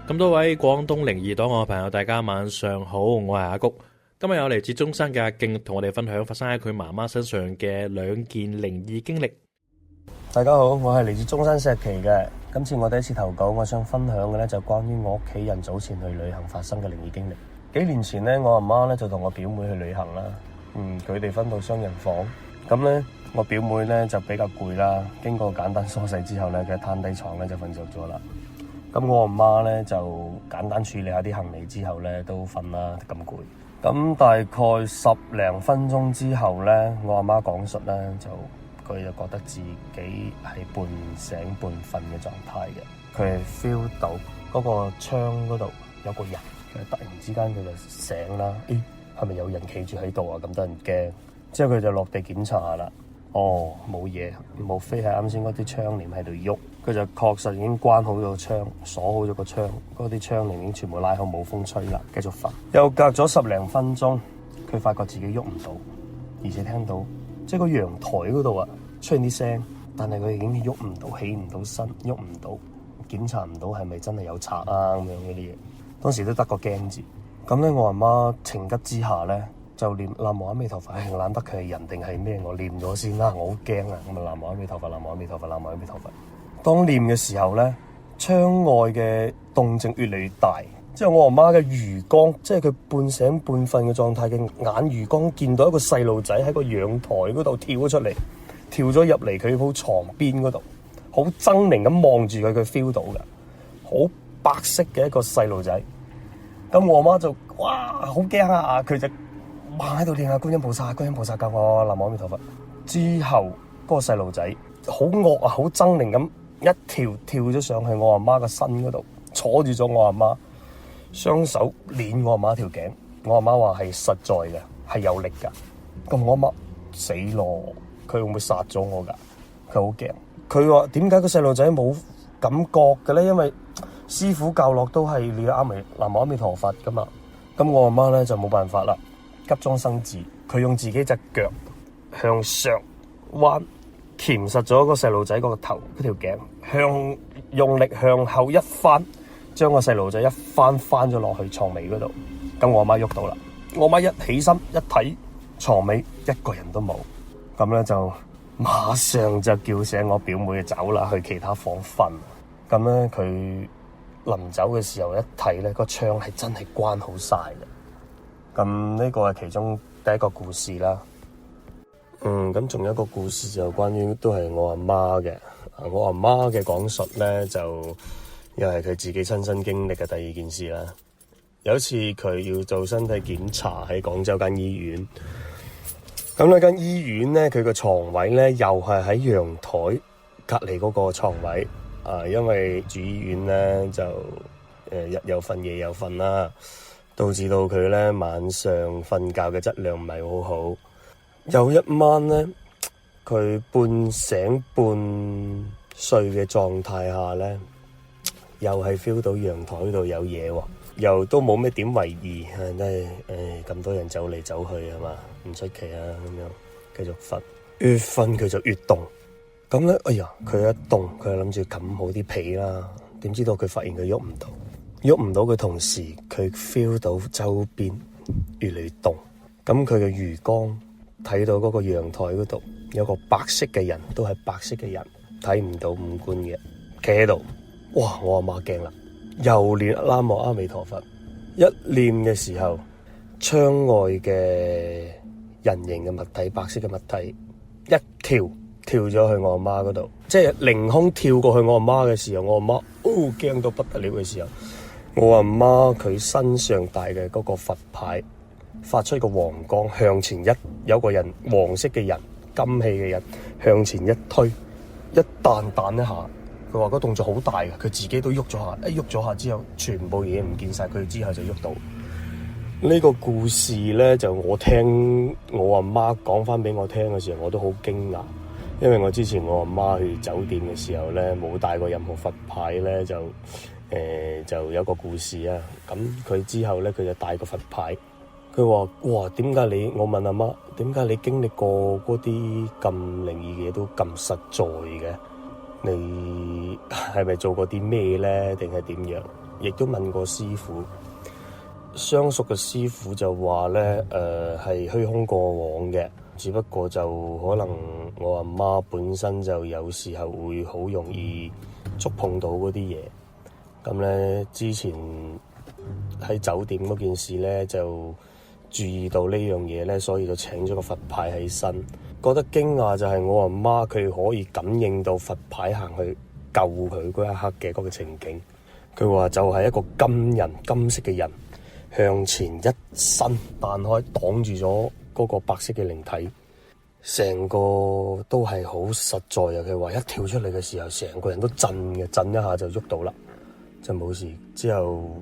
咁多位廣東靈異檔案嘅朋友，大家晚上好，我係阿谷。今日有嚟自中山嘅阿敬同我哋分享發生喺佢媽媽身上嘅兩件靈異經歷。大家好，我係嚟自中山石岐嘅。今次我第一次投稿，我想分享嘅咧就關於我屋企人早前去旅行發生嘅靈異經歷。幾年前咧，我阿媽咧就同我表妹去旅行啦。佢哋分到雙人房。咁咧，我表妹咧就比較攰啦。經過簡單梳洗之後咧，佢攤低床咧就瞓着咗啦。咁我阿媽咧就簡單處理下啲行李之後咧都瞓啦，咁攰。咁大概10零分鐘之後咧，我阿媽講述咧佢就覺得自己係半醒半瞓嘅狀態嘅。佢係 feel 到嗰個窗嗰度有個人，突然之間佢就醒啦。係咪有人企住喺度啊？咁得人驚。之後佢就落地檢查下啦。冇嘢，無非係啱先嗰啲窗簾喺度喐。佢就確實已經關好咗窗，鎖好咗個窗，嗰啲窗簾已經全部拉好，冇風吹啦，繼續瞓。又隔咗10零分鐘，佢發覺自己喐唔到，而且聽到即係個陽台嗰度啊出現啲聲，但係佢已經喐唔到，起唔到身，喐唔到，檢查唔到係咪真係有賊啊咁樣嗰啲嘢。當時都得個驚字。咁咧，我阿媽情急之下咧，就念南無阿彌陀佛，懶得佢係人定係咩，我念咗先啦，我好驚啊！咁啊，南無阿彌陀佛，南無阿彌陀佛，南無阿彌陀佛。當念嘅時候咧，窗外嘅動靜越嚟越大，即係我阿媽嘅餘光，即係佢半醒半瞓嘅狀態嘅眼餘光，見到一個細路仔喺個陽台嗰度跳咗出嚟，跳咗入嚟佢鋪床邊嗰度，好猙獰咁望住佢，佢 feel 到嘅，好白色嘅一個細路仔。咁我阿媽就哇好驚啊！佢就猛喺度念下觀音菩薩，觀音菩薩救我，南無阿彌陀佛。之後嗰個細路仔好惡啊，好猙獰咁一跳咗上去我阿媽個身嗰度，坐住咗我阿媽，雙手捏我阿媽條頸。我阿媽話係實在嘅，係有力噶。咁我阿媽死咯，佢會唔會殺咗我噶？佢好驚。佢話點解個細路仔冇感覺嘅咧？因為師傅教落都係你南無阿彌陀佛噶嘛。咁我阿媽咧就冇辦法啦，急中生智，佢用自己隻腳向上彎，鉗實咗個細路仔嗰個頭嗰條頸，用力向後一翻，將個細路仔一翻咗落去床尾嗰度。咁我阿媽喐到啦，我阿媽一起身一睇床尾一個人都冇，咁咧就馬上就叫醒我表妹走啦，去其他房瞓。咁咧佢臨走嘅時候一睇咧，個窗係真係關好晒嘅。咁呢個係其中第一個故事啦。咁仲有一個故事就關於都係我阿媽嘅。我阿媽嘅講述咧就又係佢自己親身經歷嘅第二件事啦。有一次佢要做身體檢查喺廣州間醫院。咁呢間醫院咧，佢個床位咧又係喺陽台隔籬嗰個床位。因為住醫院咧就日有瞓夜有瞓啦，導致到佢咧晚上瞓覺嘅質量唔係好好。有一晚咧，佢半醒半睡嘅狀態下咧，又係 feel 到陽台嗰度有嘢喎，又都冇咩點為意，都係咁多人走嚟走去係嘛，唔出奇啊咁樣，繼續瞓，越瞓佢就越凍。咁咧，佢一凍，佢就諗住冚好啲被啦。點知道佢發現佢喐唔到嘅同時，佢 feel 到周邊越嚟越凍。咁佢嘅餘光睇到嗰個陽台嗰度有個白色嘅人，都係白色嘅人，睇唔到五官嘅，企喺度。哇！我阿媽驚啦，又念南無阿彌陀佛。一念嘅時候，窗外嘅人形嘅物體，白色嘅物體一跳咗去我阿媽嗰度，即係凌空跳過去我阿媽嘅時候，我阿媽驚到不得了嘅時候，我阿媽佢身上戴嘅嗰個佛牌發出個黃光，向前有個人黃色嘅人，金氣嘅人向前一推，一彈一下，佢話個動作好大嘅，佢自己都喐咗下，一喐咗下之後，全部嘢唔見晒，佢之後就喐到。呢個故事咧就我聽我阿媽講翻俾我聽嘅時候，我都好驚訝。因為我之前我阿媽去酒店嘅時候咧，冇帶過任何佛牌咧，就有個故事啊。咁佢之後咧，佢就帶個佛牌。佢話：哇，點解你？我問阿媽，點解你經歷過嗰啲咁靈異嘅嘢都咁實在嘅？你係咪做過啲咩咧？定係點樣？亦都問過師傅，相熟嘅師傅就話咧，係虛空過往嘅，只不過就可能我阿媽本身就有時候會好容易觸碰到嗰啲嘢。咁咧之前喺酒店嗰件事咧就注意到呢樣嘢咧，所以就請咗個佛牌喺身。覺得驚訝就係我阿媽佢可以感應到佛牌行去救佢嗰一刻嘅嗰個情景。佢話就係一個金色嘅人向前一伸彈開，擋住咗嗰個白色嘅靈體，成個都係好實在啊！佢話一跳出嚟嘅時候，成個人都震嘅，震一下就喐到啦，就冇事。之後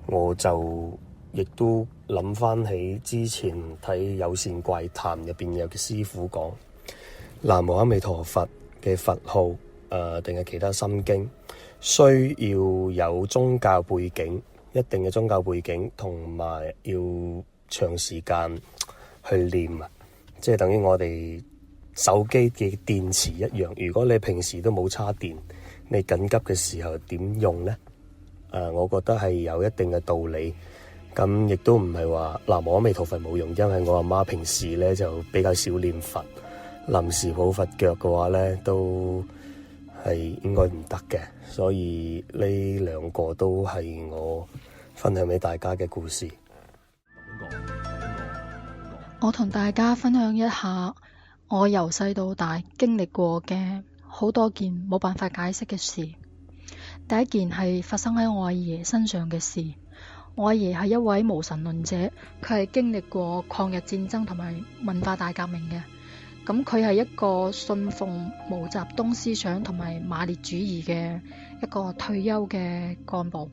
我就亦都諗翻起之前睇《有線怪談》入邊有嘅師傅講，南無阿彌陀佛嘅佛號，定係其他心經，需要有宗教背景，一定嘅宗教背景，同埋要長時間去念啊，即係等於我哋手機嘅電池一樣。如果你平時都冇叉電，你緊急嘅時候點用呢？我覺得係有一定嘅道理。咁亦都唔係話南無阿彌陀佛冇用，因為我阿媽平時咧就比較少念佛，臨時抱佛腳嘅話咧都係應該唔得嘅。所以呢兩個都係我分享俾大家嘅故事。我同大家分享一下我由細到大經歷過嘅好多件冇辦法解釋嘅事。第一件係發生喺我阿爺身上嘅事。我阿爺係一位無神論者，佢係經歷過抗日戰爭同埋文化大革命嘅。咁佢係一個信奉毛澤東思想同埋馬列主義嘅一個退休嘅幹部。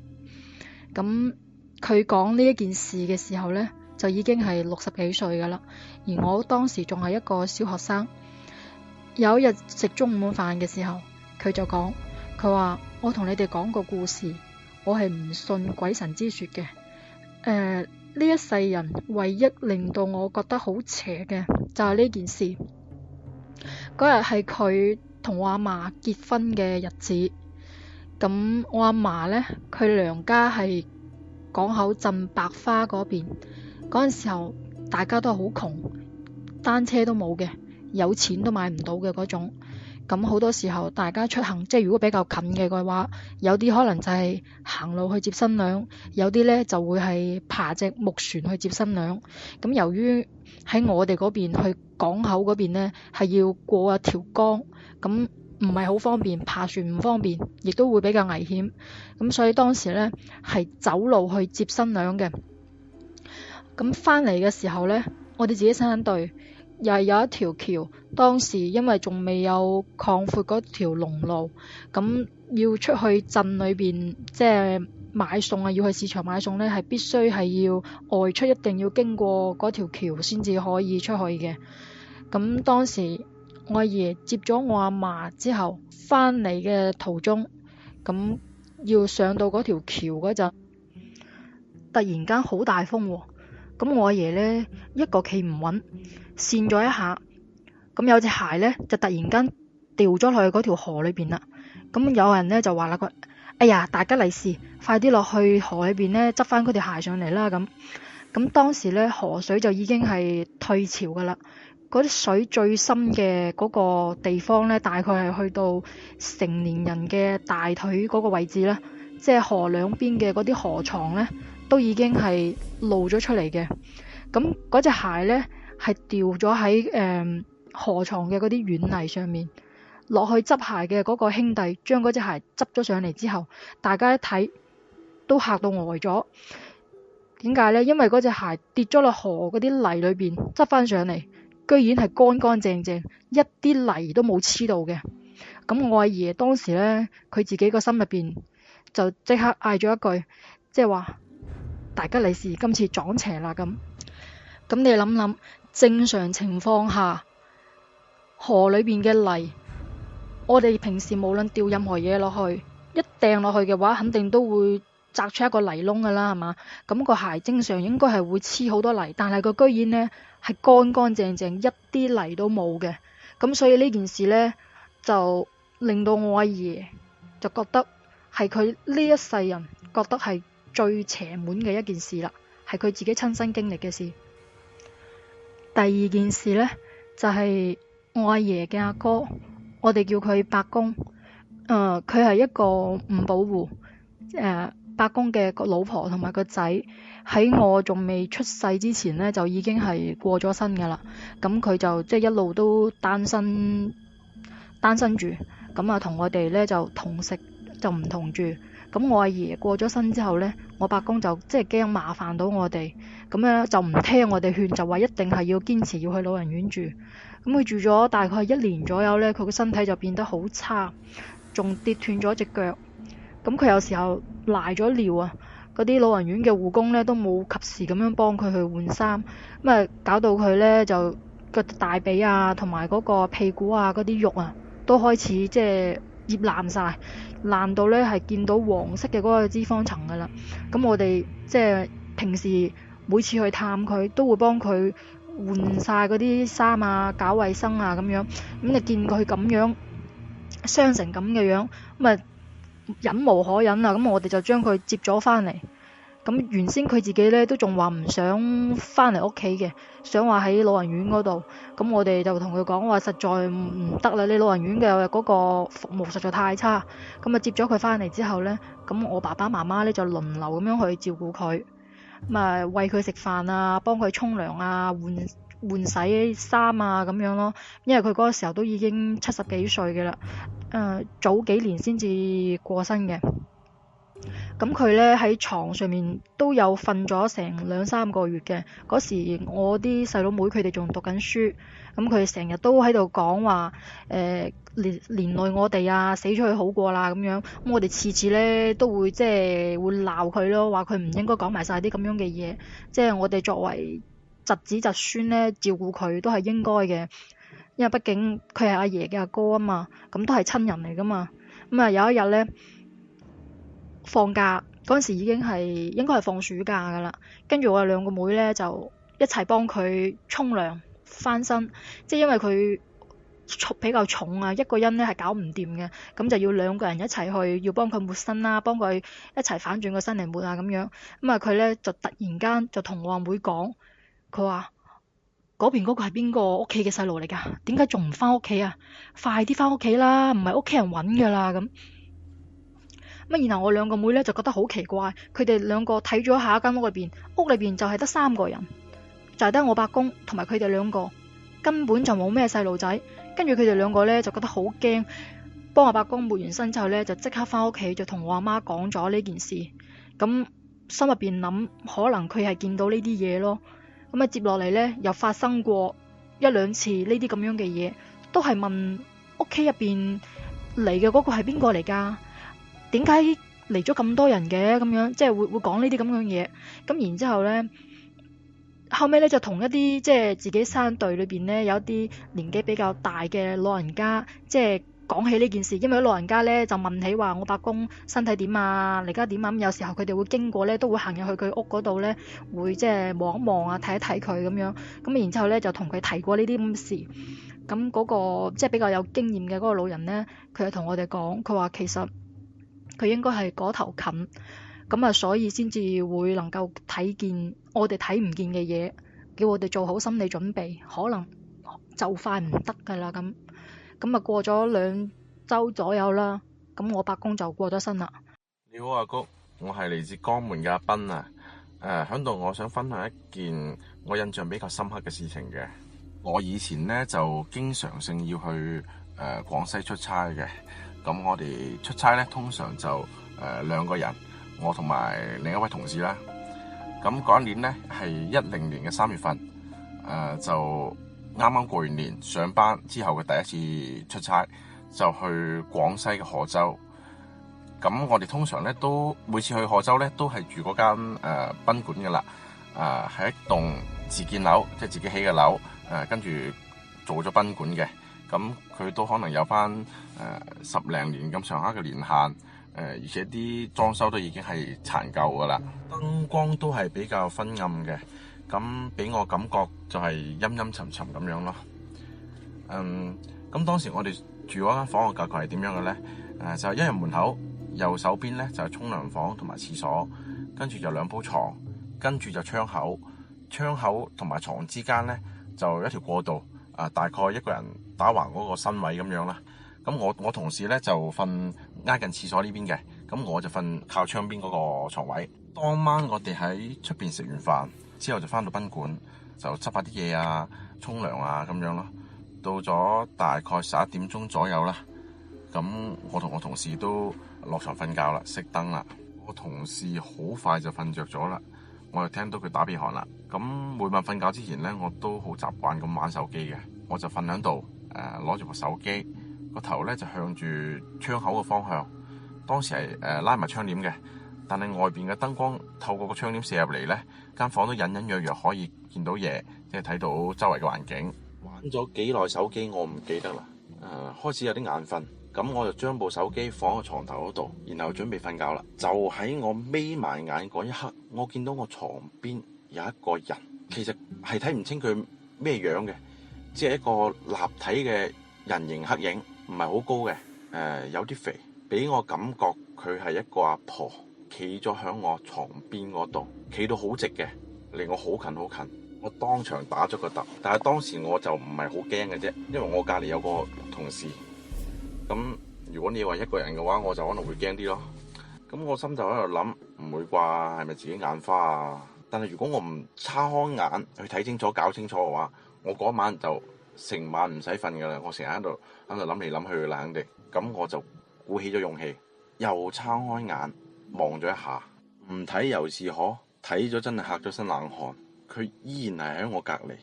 咁佢講呢一件事嘅時候呢，就已經係60幾歲噶啦，而我當時仲係一個小學生。有一日食中午飯嘅時候，佢就講，佢話我同你哋講個故事。我係唔信鬼神之說嘅。呢一世人唯一令到我覺得好邪嘅就係呢件事。嗰日係佢同我阿嫲結婚嘅日子。咁我阿嫲呢，佢娘家係港口鎮白花嗰邊。嗰陣時候大家都好窮，單車都冇嘅，有錢都買唔到嘅嗰種。咁好多時候大家出行，即係如果比較近嘅話，有啲可能就係行路去接新娘，有啲呢就會係爬隻木船去接新娘。咁由於喺我哋嗰邊去港口嗰邊呢，係要過一條江，咁唔係好方便，爬船唔方便，亦都會比較危險。咁所以當時呢係走路去接新娘嘅。咁翻嚟嘅時候呢，我哋自己親隊。又係有一條橋，當時因為仲未有擴闊嗰條龍路，咁要出去鎮裏邊即係買餸啊，要去市場買餸呢，係必須係要外出，一定要經過嗰條橋先至可以出去嘅。咁當時我阿爺接咗我阿嫲之後，翻嚟嘅途中，咁要上到嗰條橋嗰陣，突然間好大風喎。咁我阿爺呢，一個企唔穩，跣咗一下，咁有隻鞋呢，就突然間掉咗去嗰條河裏邊啦。咁有人呢，就話啦，佢，哎呀，大吉利是，快啲落去河裏邊呢，執翻嗰條鞋上嚟啦。咁當時呢，河水就已經係退潮噶啦，嗰啲水最深嘅嗰個地方呢，大概係去到成年人嘅大腿嗰個位置啦，即係河兩邊嘅嗰啲河床呢，都已經係露咗出嚟嘅。咁嗰隻鞋呢，係掉咗喺河床嘅嗰啲軟泥上面。落去執鞋嘅嗰個兄弟將嗰隻鞋執咗上嚟之後，大家一睇都嚇到呆咗。點解呢？因為嗰隻鞋跌咗落河嗰啲泥裏邊，執翻上嚟，居然係乾乾淨淨，一啲泥都冇黐到嘅。咁我阿爺當時呢，佢自己個心入邊就即刻嗌咗一句，即係話大吉利是，今次撞邪啦咁。咁你諗諗，正常情況下，河裏邊嘅泥，我哋平時無論掉任何嘢落去，一掟落去嘅話，肯定都會砸出一個泥窿噶啦，係嘛？咁個鞋正常應該係會黐好多泥，但係佢居然呢係乾乾淨淨，一啲泥都冇嘅。咁所以呢件事呢，就令到我阿爺就覺得係佢呢一世人覺得係最邪門嘅一件事啦，係佢自己親身經歷嘅事。第二件事呢，就係我阿爺嘅阿哥，我哋叫佢伯公。佢係一個唔保護伯公嘅個老婆同埋個仔，喺我仲未出世之前呢，就已經係過咗身噶啦。咁佢就即係一路都單身住，咁啊同我哋呢就同食就唔同住。咁我阿爺過咗身之後呢，我伯公就即係驚麻煩到我哋，咁樣就唔聽我哋勸，就話一定係要堅持要去老人院住。咁佢住咗大概1年左右呢，佢個身體就變得好差，仲跌斷咗隻腳。咁佢有時候賴咗尿啊，嗰啲老人院嘅護工呢都冇及時咁樣幫佢去換衫，咁啊搞到佢呢就個大髀啊同埋嗰個屁股啊嗰啲肉啊都開始即係醃爛晒，爛到呢係見到黃色嘅嗰個脂肪層噶啦。咁我哋即係平時每次去探佢都會幫佢換晒嗰啲衫啊，搞衛生啊咁樣。咁你見佢咁樣傷成咁嘅樣，咁啊忍無可忍啊！咁我哋就將佢接咗翻嚟。咁原先佢自己呢都仲話唔想翻嚟屋企嘅，想話喺老人院嗰度。咁我哋就同佢講話實在唔得啦，你老人院嘅嗰個服務實在太差。咁啊接咗佢翻嚟之後呢，咁我爸爸媽媽呢就輪流咁樣去照顧佢，咁啊餵佢食飯啊，幫佢沖涼啊，換洗衫啊咁樣咯。因為佢嗰個時候都已經70幾歲嘅啦，早幾年先至過身嘅。咁佢呢喺床上面都有瞓咗成2-3個月嘅。嗰時我啲細佬妹佢哋仲讀緊書，咁佢成日都喺度講話連累我哋啊，死咗佢好過啦咁樣。咁我哋次次呢都會即係會鬧佢咯，話佢唔應該講埋晒啲咁樣嘅嘢。即係我哋作為侄子侄孫呢，照顧佢都係應該嘅，因為畢竟佢係阿爺嘅阿哥啊嘛，咁都係親人嚟噶嘛。咁啊有一日呢，放假嗰陣時已經應該係放暑假噶啦，跟住我哋2個妹呢，就一齊幫佢沖涼翻身，即係因為佢比較重啊，一個人呢係搞唔掂嘅，咁就要2個人一齊去，要幫佢抹身啦，幫佢一齊反轉個身嚟抹啊咁樣。咁啊佢呢，就突然間就同我阿妹講，佢話嗰邊嗰個係邊個屋企嘅細路嚟㗎？點解仲唔翻屋企啊？快啲翻屋企啦，唔係屋企人揾㗎啦咁。然後我2個妹呢就覺得好奇怪，佢哋2個睇咗下一間屋裏邊，屋裏邊就係得3個人，就係得我伯公同埋佢哋2個，根本就冇咩細路仔。跟住佢哋2個呢就覺得好驚，幫我伯公抹完身之後呢，就即刻翻屋企就同我阿媽講咗呢件事。咁心入邊諗，可能佢係見到呢啲嘢咯。咁啊接落嚟呢，又發生過1-2次呢啲咁樣嘅嘢，都係問屋企入邊嚟嘅嗰個係邊個嚟㗎？點解嚟咗咁多人嘅咁樣？即係會講呢啲咁樣嘢。咁然之後呢，後尾呢就同一啲即係自己生隊裏邊呢，有一啲年紀比較大嘅老人家，即係講起呢件事。因為老人家呢就問起話我伯公身體點啊，而家點啊。咁有時候佢哋會經過呢，都會行入去佢屋嗰度呢，會即係望一望啊，睇一睇佢咁樣。咁然之後呢就同佢提過呢啲咁事。咁嗰個即係比較有經驗嘅嗰個老人呢，佢就同我哋講，佢話其實佢應該係嗰頭近，咁啊所以先至會能夠睇見我哋睇唔見嘅嘢，叫我哋做好心理準備，可能就快唔得噶啦咁。咁啊過咗2週左右啦，咁我伯公就過咗身啦。你好阿谷，我係嚟自江門嘅阿斌啊。響度我想分享一件我印象比較深刻嘅事情嘅。我以前呢就經常性要去廣西出差嘅。咁我哋出差咧，通常就2個人，我同埋另一位同事啦。咁嗰一年咧係10年嘅3月份，就啱啱過完年上班之後嘅第一次出差，就去廣西嘅賀州。咁我哋通常咧都每次去賀州咧都係住嗰間賓館噶啦，係一棟自建樓，即係自己起嘅樓，跟住做咗賓館嘅。咁佢都可能有翻10零年咁上下嘅年限，而且啲裝修都已經係殘舊噶啦，燈光都係比較昏暗嘅，咁俾我感覺就係陰陰沉沉咁樣咯。咁當時我哋住嗰間房嘅格局係點樣嘅咧？就係一入門口右手邊咧就係沖涼房同埋廁所，跟住就2鋪床，跟住就窗口同埋床之間咧就一條過道，大概一個人打橫嗰個身位咁樣啦。咁我同事咧就瞓挨近廁所呢邊嘅，咁我就瞓靠窗邊嗰個床位。當晚我哋喺出邊食完飯之後就翻到賓館，就執下啲嘢啊、沖涼啊咁樣咯。到咗大概11點鐘左右啦，咁我同我同事都落床瞓覺啦，熄燈啦。我同事好快就瞓着咗啦，我就聽到佢打鼻鼾啦。咁每晚瞓覺之前咧，我都好習慣咁玩手機嘅，我就瞓喺度，攞住部手機，個頭咧就向住窗口嘅方向。當時係拉埋窗簾嘅，但係外邊嘅燈光透過個窗簾射入嚟咧，間房都隱隱約約可以見到嘢，即係睇到周圍嘅環境。玩咗幾耐手機我唔記得啦，開始有啲眼瞓，咁我就將部手機放喺床頭嗰度，然後準備瞓覺啦。就喺我眯埋眼嗰一刻，我見到我床邊有一個人，其實係睇唔清佢咩樣嘅，只係一個立體嘅人形黑影，唔係好高嘅，有啲肥，俾我感覺佢係一個阿婆，企咗喺我床邊嗰度，企到好直嘅，離我好近好近。我當場打咗個突，但係當時我就唔係好驚嘅啫，因為我隔離有個同事。咁如果你話一個人嘅話，我就可能會驚啲咯。咁我心就喺度諗，唔會啩？係咪自己眼花啊？但係如果我唔叉開眼去睇清楚、搞清楚嘅話，我嗰晚就成晚唔使瞓㗎啦。我成日喺度諗嚟諗去啦，肯定。咁我就鼓起咗勇氣，又叉開眼望咗一下，唔睇又是可，睇咗真係嚇咗身冷汗。佢依然係喺我隔離，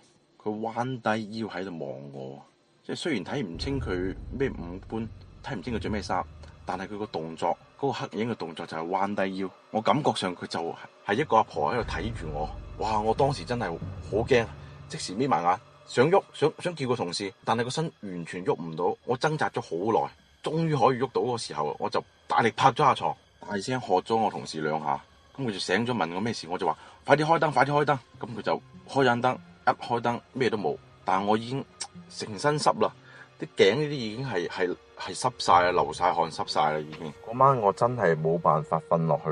佢彎低腰喺度望我。即係雖然睇唔清佢咩五官，睇唔清佢着咩衫，但係佢個動作，嗰個黑影嘅動作就係彎低腰。我感覺上佢就係一個阿婆喺度睇住我。哇！我當時真係好驚，即時眯埋眼，想喐，想叫個同事，但係個身完全喐唔到。我掙扎咗好耐，終於可以喐到嗰個時候，我就大力拍咗下床，大聲喝咗我同事2下。咁佢就醒咗，問我咩事，我就話快啲開燈，快啲開燈。咁佢就開盞燈，一開燈咩都冇，但係我已經成身濕啦，啲頸呢啲已經係濕晒啦，流晒汗，濕晒啦已經。嗰晚我真係冇辦法瞓落去，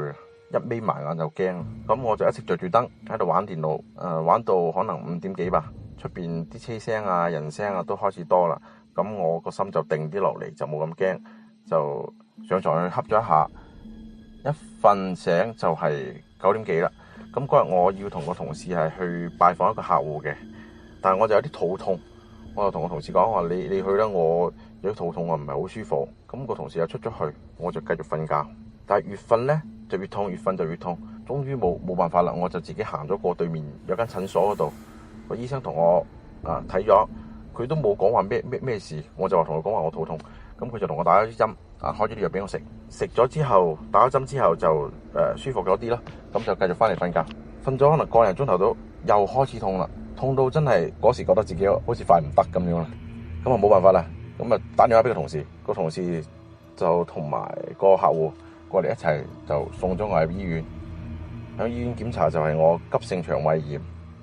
一眯埋眼就驚。咁我就一直着住燈喺度玩電腦，玩到可能5點幾吧。出邊啲車聲啊、人聲啊都開始多啦。咁我個心就定啲落嚟，就冇咁驚，就上床去瞌咗一下。一瞓醒就係9點幾啦。咁嗰日我要同個同事係去拜訪一個客戶嘅，但係我就有啲肚痛，我就同個同事講話：你去啦，我有啲肚痛，我唔係好舒服。咁個同事又出咗去，我就繼續瞓覺。但係越瞓呢就越痛，越瞓就越痛。終於冇辦法啦，我就自己行咗過對面有間診所嗰度，個醫生同我睇咗，佢都冇講話咩事，我就話同佢講話我肚痛。咁佢就同我打咗啲針，開咗啲藥俾我食。食咗之後，打咗針之後就舒服咗啲啦。咁就繼續翻嚟瞓覺。瞓咗可能個零鐘頭到，又開始痛啦，痛到真係嗰時覺得自己好似快唔得咁樣啦。咁啊冇辦法啦，咁啊打電話俾個同事，個同事就同埋個客戶過嚟一齊就送咗我入醫院。喺醫院檢查就係我急性腸胃炎，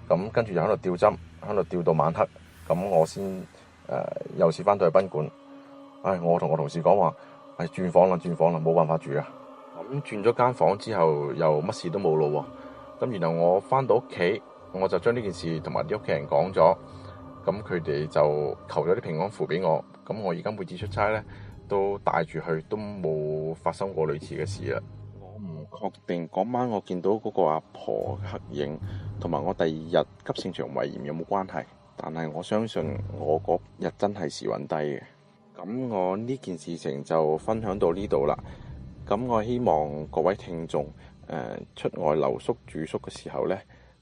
咁跟住就喺度吊針，喺度吊到晚黑，咁我先又試翻到去賓館。我同我同事講話，轉房啦，冇辦法住啊！咁轉咗間房之後，又乜事都冇咯喎。咁然後我翻到屋企，我就將呢件事同埋啲屋企人講咗，咁佢哋就求咗啲平安符俾我。咁我而家每次出差咧，都帶住去，都冇發生過類似嘅事啦。我唔確定嗰晚我見到嗰個阿婆黑影，同埋我第2日急性腸胃炎有冇關係？但係我相信我嗰日真係時運低嘅。咁我呢件事情就分享到呢度啦。咁我希望各位聽眾出外留宿住宿嘅時候呢，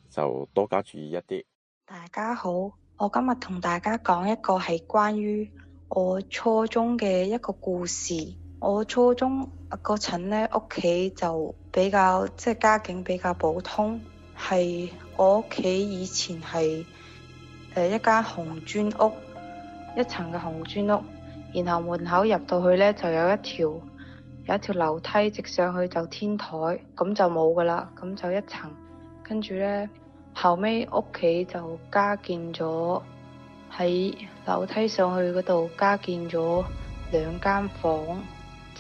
就多加注意一啲。大家好，我今日同大家講一個係關於我初中嘅一個故事。我初中嗰陣呢，屋企就比較家境比較普通，係我屋企以前係一間紅磚屋，1層嘅紅磚屋。然後門口入到去呢，就有一條樓梯直上去就天台，咁就冇噶啦，咁就1層。跟住呢，後尾屋企就加建咗喺樓梯上去嗰度加建咗2間房，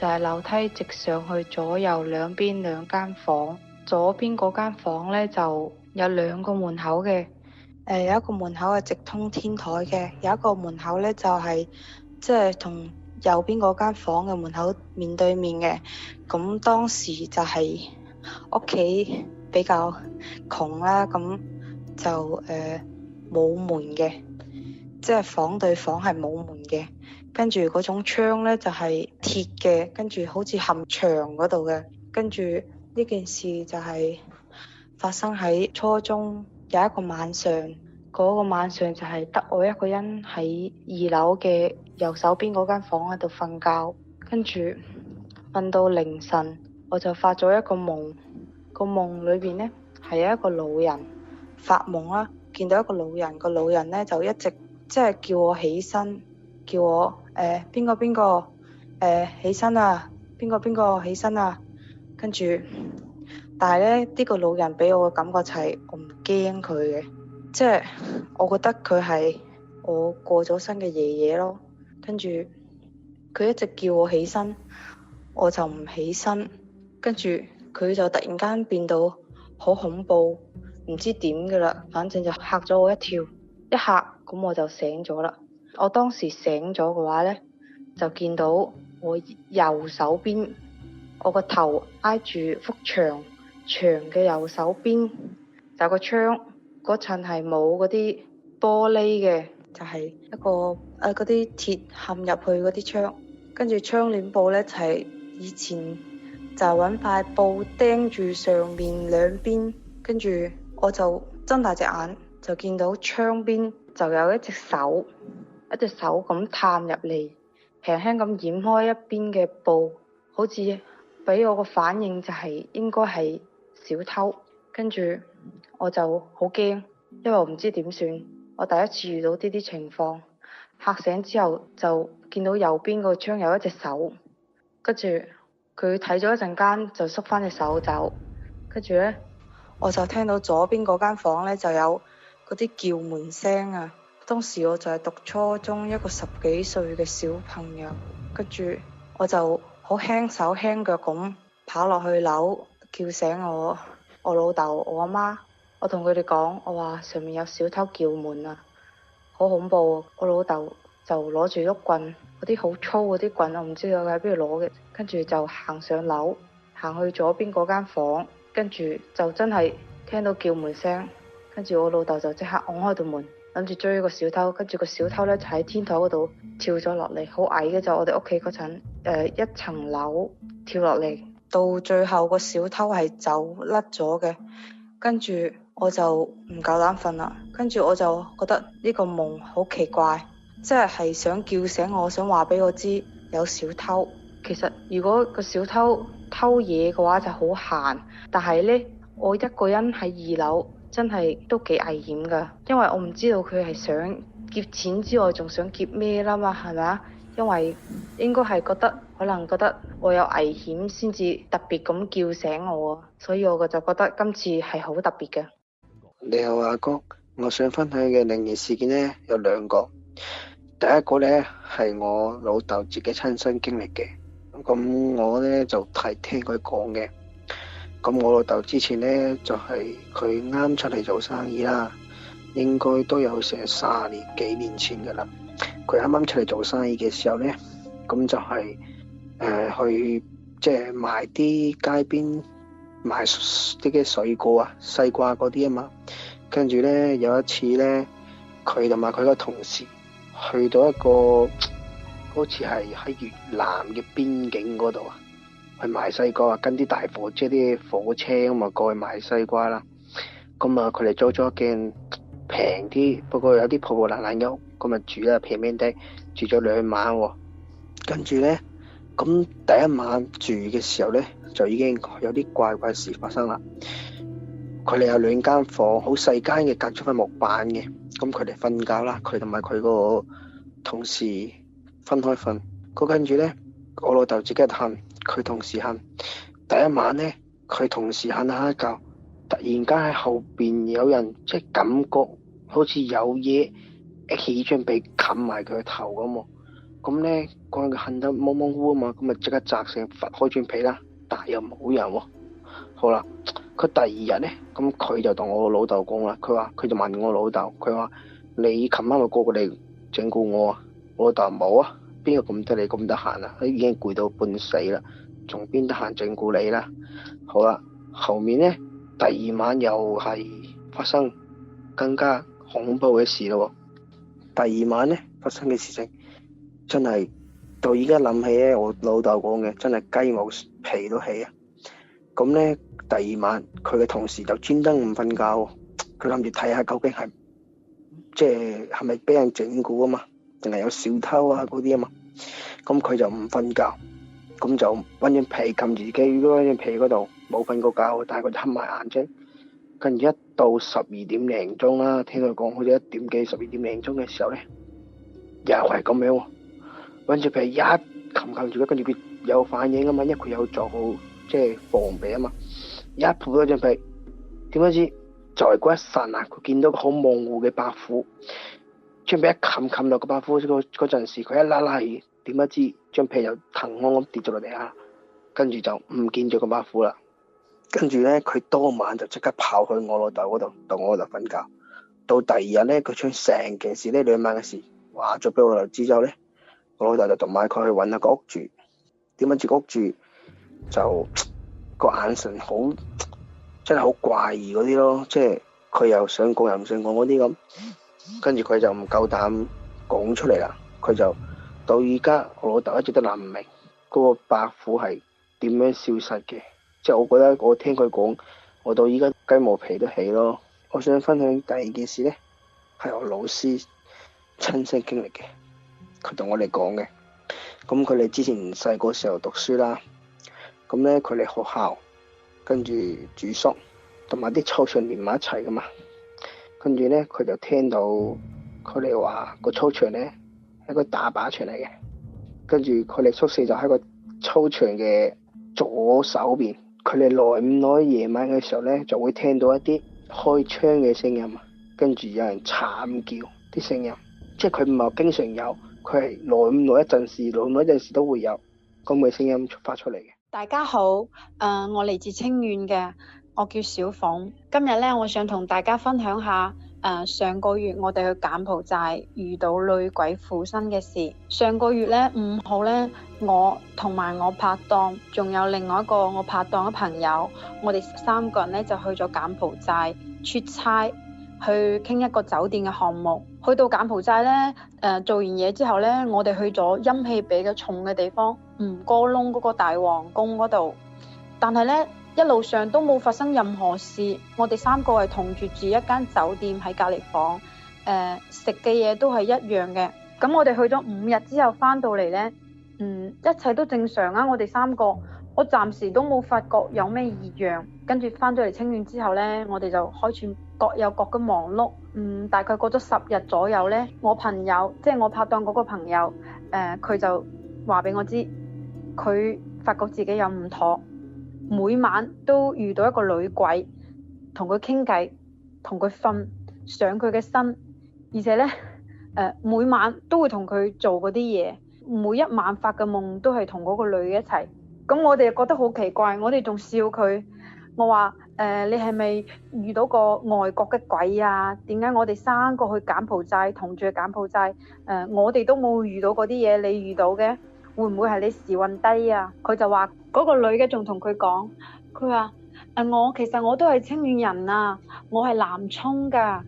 就係樓梯直上去左右兩邊兩間房，左邊嗰間房呢，就有兩個門口嘅，有一個門口係直通天台嘅，有一個門口呢，就係即係同右邊嗰間房嘅門口面對面嘅。咁當時就係屋企比較窮啦，咁就冇門嘅，即係房對房係冇門嘅。跟住嗰種窗呢，就係鐵嘅，跟住好似陷牆嗰度嘅。跟住呢件事就係發生喺初中有一個晚上，嗰個晚上就係得我一個人喺2樓嘅右手邊嗰間房喺度瞓覺，跟住瞓到凌晨，我就發咗一個夢，個夢裏邊呢，係有一個老人發夢啦，見到一個老人，個老人呢，就一直即係叫我起身，叫我邊個邊個起身啊，邊個邊個起身啊，跟住但係咧呢個老人俾我嘅感覺就係我唔驚佢嘅，即係我覺得佢係我過咗身嘅爺爺咯。跟住佢一直叫我起身，我就唔起身，跟住佢就突然間變到好恐怖，唔知點噶啦，反正就嚇咗我一跳，一嚇咁我就醒咗啦。我當時醒咗嘅話呢，就見到我右手邊，我個頭挨住幅牆，牆嘅右手邊就有個窗，嗰層係冇嗰啲玻璃嘅，就係一個嗰啲鐵嵌入去嗰啲窗，跟住窗簾布呢，就係以前就揾塊布釘住上面兩邊，跟住我就睜大隻眼就見到窗邊就有一隻手咁探入嚟，輕輕咁掩開一邊嘅布，好似俾我個反應就係應該係小偷。跟住我就好驚，因為我唔知點算，我第一次遇到呢啲情況。嚇醒之後就見到右邊個窗有一隻手，跟住佢睇咗一陣間就縮翻隻手走，跟住呢，我就聽到左邊嗰間房呢就有嗰啲叫門聲啊。當時我就係讀初中，一個10幾歲嘅小朋友，跟住我就好輕手輕腳咁跑落去樓，叫醒我老豆我阿媽，我同佢哋講，我話上面有小偷叫門啊，好恐怖。我老豆就攞住碌棍，嗰啲好粗嗰啲棍，我唔知道佢喺邊度攞嘅，跟住就行上樓，行去左邊嗰間房，跟住就真係聽到叫門聲，跟住我老豆就即刻按開道門，諗住追個小偷，跟住個小偷呢，就喺天台嗰度跳咗落嚟，好矮嘅，就我哋屋企嗰層一層樓跳落嚟，到最後個小偷係走甩咗嘅，跟住我就唔夠膽瞓啦，跟住我就覺得呢個夢好奇怪，即係想叫醒我，想話俾我知有小偷。其實如果個小偷偷嘢嘅話就好閒，但係呢，我一個人喺2樓。真係都幾危險㗎，因為我唔知道佢係想劫錢之外，仲想劫咩啦嘛，係咪啊？因為應該係可能覺得我有危險先至特別咁叫醒我，所以我就覺得今次係好特別嘅。你好阿哥，我想分享嘅靈異事件呢有2個，第一個呢係我老豆自己親身經歷嘅，咁我呢就係聽佢講嘅。咁我老豆之前呢，就係佢啱出嚟做生意啦，應該都有成30年幾年前噶啦。佢啱啱出嚟做生意嘅時候呢，咁就係去即係賣啲街邊賣啲嘅水果啊、西瓜嗰啲啊嘛。跟住呢，有一次呢，佢同埋佢個同事去到一個好似係喺越南嘅邊境嗰度啊，去賣西瓜啊，跟啲大貨車啲火車咁啊過去賣西瓜啦。咁啊，佢哋租咗一間平啲，不過有啲破破爛爛嘅屋，咁啊住啦，平平地住咗2晚喎。跟住呢，咁第一晚住嘅時候呢，就已經有啲怪事發生啦。佢哋有2間房，好細間嘅，隔咗塊木板嘅。咁佢哋瞓覺啦，佢同埋佢個同事分開瞓。跟住呢，我老豆自己瞓，佢同事瞓。第一晚呢，佢同事瞓下一覺，突然間喺後邊有人，即係感覺好似有嘢起準備冚埋佢個頭咁喎。咁咧嗰日佢恨得蒙蒙烏啊嘛，咁咪即刻扎醒罰開張被啦，但係又冇人喎。好啦，佢第二日咧，咁佢就同我老豆講啦，佢就問我老豆，佢話你琴晚咪過嚟整蠱我啊？我老豆冇啊，邊個咁得你咁得閒啊？佢已經攰到半死啦，仲邊得閒整蠱你啦？好啦，後面咧第二晚又係發生更加恐怖嘅事咯。第二晚咧發生嘅事情真係到而家諗起咧，我老豆講嘅真係雞毛皮都起啊！咁咧第二晚佢嘅同事就專登唔瞓覺，佢諗住睇下究竟係咪俾人整蠱啊嘛，定係有小偷啊嗰啲啊嘛。咁佢就唔瞓覺，咁就揾張被冚住自己嗰張被嗰度，冇瞓過覺，但係佢就瞌埋眼睛。跟住一到12點零鐘啦，聽佢講好似1點幾12點零鐘嘅時候咧，又係咁樣喎，揾住被一冚住佢，跟住佢有反應啊嘛，因為佢有做好即係防備啊嘛，一抱咗張被，點解知就係嗰一剎那，佢見到個好模糊嘅白虎，張被一冚落個白虎嗰陣時，佢一拉起，點解知張被又騰空咁跌咗落地下，跟住就唔見咗個白虎啦。跟住咧，佢當晚就即刻跑去我老豆嗰度，同我老豆瞓覺。到第二日咧，佢將成件事呢2晚嘅事話咗俾我老豆知之後咧，我老豆就同埋佢去揾下個屋住。點解住屋住就個眼神好真係好怪異嗰啲咯，即係佢又想講又唔想講嗰啲咁。跟住佢就唔夠膽講出嚟啦。佢就到而家我老豆一直都諗唔明嗰個白虎係點樣消失嘅。即係我覺得我聽佢講，我到依家雞毛皮都起咯。我想分享第二件事咧，係我老師親身經歷嘅，佢同我哋講嘅。咁佢哋之前細個時候讀書啦，咁咧佢哋學校跟住住宿同埋啲操場連埋一齊噶嘛，跟住咧佢就聽到佢哋話個操場咧係個大靶場嚟嘅，跟住佢哋宿舍就喺個操場嘅左手邊。佢哋耐唔耐夜晚嘅時候咧，就會聽到一啲開槍嘅聲音，跟住有人慘叫啲聲音，即係佢唔係經常有，佢係耐唔耐一陣時都會有咁嘅聲音發出嚟嘅。大家好，我嚟自清遠嘅，我叫小鳳。今日咧，我想同大家分享下上個月我哋去柬埔寨遇到女鬼附身嘅事。上個月咧5號咧，我同埋我拍檔，仲有另外一個我拍檔嘅朋友，我哋3個人咧就去咗柬埔寨出差，去傾一個酒店嘅項目。去到柬埔寨咧，做完嘢之後咧，我哋去咗陰氣比較重嘅地方，吳哥窿嗰個大皇宮嗰度。但係咧，一路上都冇發生任何事。我哋3個係同住一間酒店喺隔離房，食嘅嘢都係一樣嘅。咁我哋去咗5日之後翻到嚟咧，一切都正常啊！我哋3個，我暫時都冇發覺有咩異樣。跟住翻咗嚟清遠之後咧，我哋就開始各有各嘅忙碌。大概過咗10日左右咧，我朋友即係我拍檔嗰個朋友，佢就話俾我知，佢發覺自己有唔妥。每晚都遇到一個女鬼，同佢傾偈，同佢瞓，上佢嘅身，而且咧，每晚都會同佢做嗰啲嘢，每一晚發嘅夢都係同嗰個女一齊。咁我哋覺得好奇怪，我哋仲笑佢。我話你係咪遇到個外國嘅鬼啊？點解我哋3個去柬埔寨同住柬埔寨，我哋都冇遇到嗰啲嘢，你遇到嘅？會唔會係你時運低啊？佢就話嗰個女嘅仲同佢講，佢話其實我都係清遠人啊，我係南涌噶。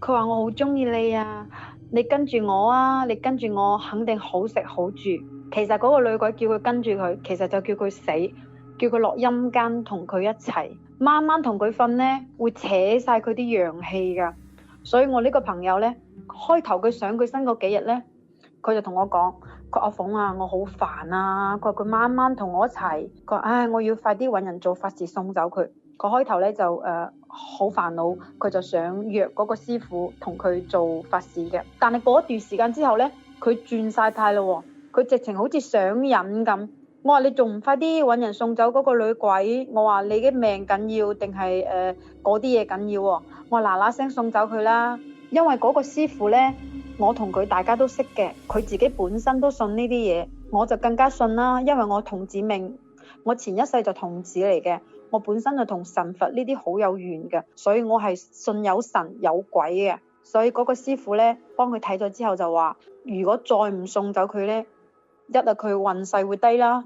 佢話我好中意你啊，你跟住我啊，你跟住我肯定好食好住。其實嗰個女鬼叫佢跟住佢，其實就叫佢死，叫佢落陰間同佢一齊，晚晚同佢瞓呢，會扯晒佢啲陽氣噶。所以我呢個朋友呢，開頭佢上佢身嗰幾日呢，佢就同我講，佢阿鳳啊，我好煩啊！佢話佢晚晚同我一齊，佢話我要快啲揾人做法事送走佢。佢開頭咧就好煩惱，佢就想約嗰個師傅同佢做法事嘅。但係過一段時間之後咧，佢轉晒態咯，佢直情好似上癮咁。我話你仲唔快啲揾人送走嗰個女鬼？我話你嘅命緊要定係嗰啲嘢緊要？我話嗱嗱聲送走佢啦，因為嗰個師傅咧我同佢大家都識嘅，佢自己本身都信呢啲嘢，我就更加信啦，因為我童子命，我前一世就童子嚟嘅，我本身就同神佛呢啲好有緣嘅，所以我係信有神有鬼嘅。所以嗰個師傅咧幫佢睇咗之後就話，如果再唔送走佢咧，一係佢運勢會低啦，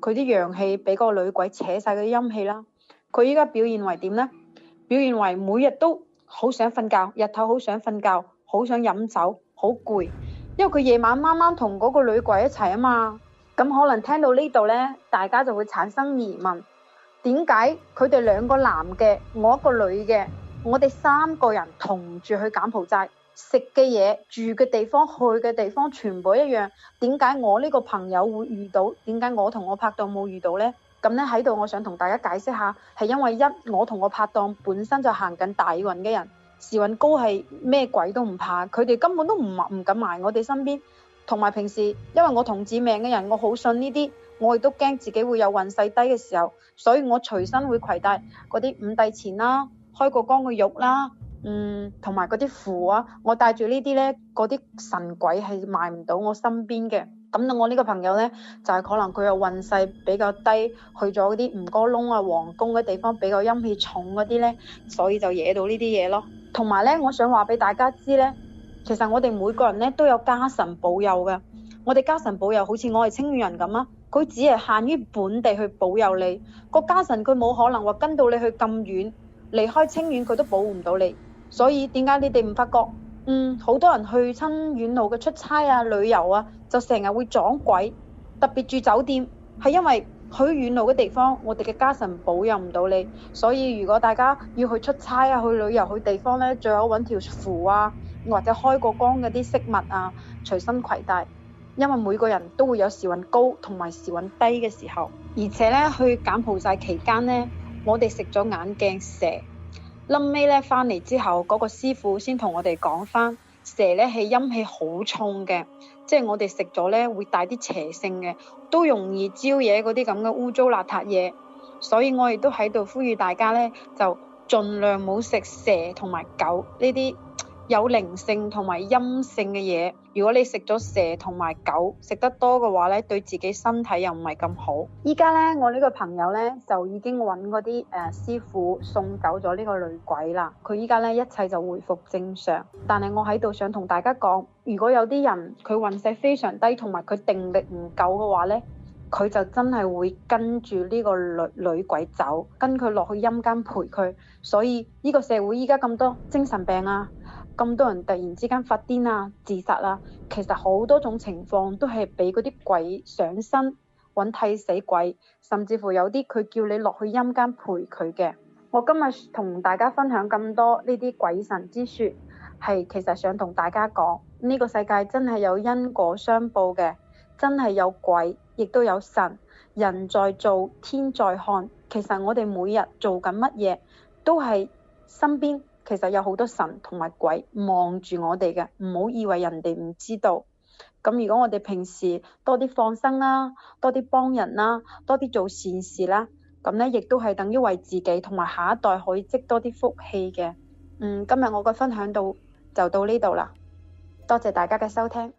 佢啲陽氣俾嗰個女鬼扯晒嗰啲陰氣啦。佢依家表現為點呢？表現為每日都好想瞓覺，日頭好想瞓覺，好想飲酒，好攰，因為佢夜晚啱啱同嗰個女鬼一齊啊嘛。咁可能聽到呢度呢，大家就會產生疑問，點解佢哋兩個男嘅，我一個女嘅，我哋3個人同住去柬埔寨，食嘅嘢、住嘅地方、去嘅地方全部一樣，點解我呢個朋友會遇到？點解我同我拍檔冇遇到呢？咁咧喺度我想同大家解釋下，係因為我同我拍檔本身就行緊大運嘅人，時運高係咩鬼都唔怕，佢哋根本都唔敢埋我哋身邊。同埋平時因為我童子命嘅人，我好信呢啲，我亦都驚自己會有運勢低嘅時候，所以我隨身會攜帶嗰啲五帝錢啦、開過光嘅玉啦，同埋嗰啲符啊，我帶住呢啲呢，嗰啲神鬼係埋唔到我身邊嘅。咁我呢個朋友呢，就係可能佢嘅運勢比較低，去咗嗰啲吳哥窿啊、皇宮嘅地方比較陰氣重嗰啲呢，所以就惹到呢啲嘢咯。同埋呢，我想話俾大家知呢，其實我哋每個人呢都有家神保佑嘅。我哋家神保佑好似我係清遠人咁啊，佢只係限於本地去保佑你，個家神佢冇可能話跟到你去咁遠，離開清遠佢都保護唔到你。所以點解你哋唔發覺？好多人去親遠路嘅出差啊、旅遊啊，就成日會撞鬼，特別住酒店，係因為去遠路嘅地方，我哋嘅家神保佑唔到你。所以如果大家要去出差啊、去旅遊去地方呢，最好揾條符啊，或者開過光嗰啲飾物啊，隨身攜帶，因為每個人都會有時運高同埋時運低嘅時候。而且呢，去柬埔寨期間呢，我哋食咗眼鏡蛇。臨尾咧翻嚟之後，嗰個師傅先同我哋講翻，蛇咧係陰氣好重嘅，即係我哋食咗咧會帶啲邪性嘅，都容易招惹嗰啲咁嘅污糟邋遢嘢。所以我亦都喺度呼籲大家咧，就盡量冇食蛇同埋狗呢啲有靈性同埋陰性嘅嘢。如果你食咗蛇同埋狗食得多嘅話咧，對自己身體又唔係咁好。依家咧，我呢個朋友咧就已經揾嗰啲師傅送走咗呢個女鬼啦。佢依家咧一切就回復正常。但係我喺度想同大家講，如果有啲人佢運勢非常低，同埋佢定力唔夠嘅話咧，佢就真係會跟住呢個女鬼走，跟佢落去陰間陪佢。所以呢個社會依家咁多精神病啊，咁多人突然之間發癲啊、自殺啊，其實好多種情況都係俾嗰啲鬼上身揾替死鬼，甚至乎有啲佢叫你落去陰間陪佢嘅。我今日同大家分享咁多呢啲鬼神之說，係其實想同大家講，呢個世界真係有因果相報嘅，真係有鬼，亦都有神。人在做，天在看。其實我哋每日做緊乜嘢，都係身邊其實有好多神同埋鬼望住我哋嘅，唔好以為人哋唔知道。咁如果我哋平時多啲放生啦，多啲幫人啦，多啲做善事啦，咁呢亦都係等於為自己同埋下一代可以積多啲福氣嘅。今日我嘅分享就到呢度啦，多謝大家嘅收聽。